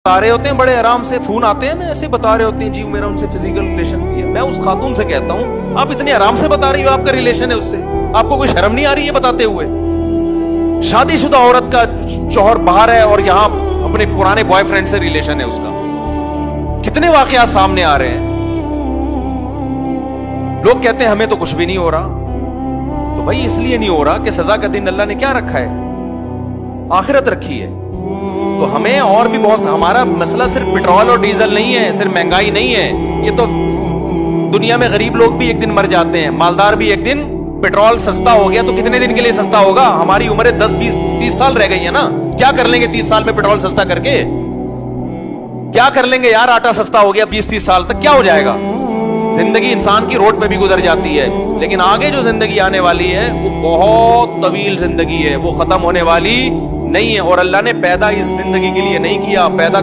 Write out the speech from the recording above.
बता रहे होते हैं बड़े आराम से, फोन आते हैं ना ऐसे बता रहे होते हैं जी मेरा उनसे फिजिकल रिलेशन भी है। मैं उस खातून से कहता हूँ आप इतने आराम से बता रही हो आपका रिलेशन है उससे, आपको कोई शर्म नहीं आ रही है बताते हुए? शादीशुदा औरत का शौहर बाहर है और यहाँ अपने पुराने बॉयफ्रेंड से रिलेशन है उसका। कितने वाकयात सामने आ रहे हैं। लोग कहते हैं हमें तो कुछ भी नहीं हो रहा। तो भाई इसलिए नहीं हो रहा कि सजा का दिन अल्लाह ने क्या रखा है? आखिरत रखी है। तो हमें और भी बहुत, हमारा मसला सिर्फ पेट्रोल और डीजल नहीं है, सिर्फ महंगाई नहीं है। ये तो दुनिया में गरीब लोग भी एक दिन मर जाते हैं, मालदार भी एक दिन। पेट्रोल सस्ता हो गया तो कितने दिन के लिए सस्ता होगा? हमारी उम्र 10, 20, 30 साल रह गई है ना। क्या कर लेंगे 30 साल में पेट्रोल सस्ता करके? क्या कर लेंगे यार? आटा सस्ता हो गया 20-30 साल तक क्या हो जाएगा? जिंदगी इंसान की रोड पे भी गुजर जाती है, लेकिन आगे जो जिंदगी आने वाली है वो बहुत तवील जिंदगी है, वो खत्म होने वाली नहीं है। और अल्लाह ने पैदा इस जिंदगी के लिए नहीं किया, पैदा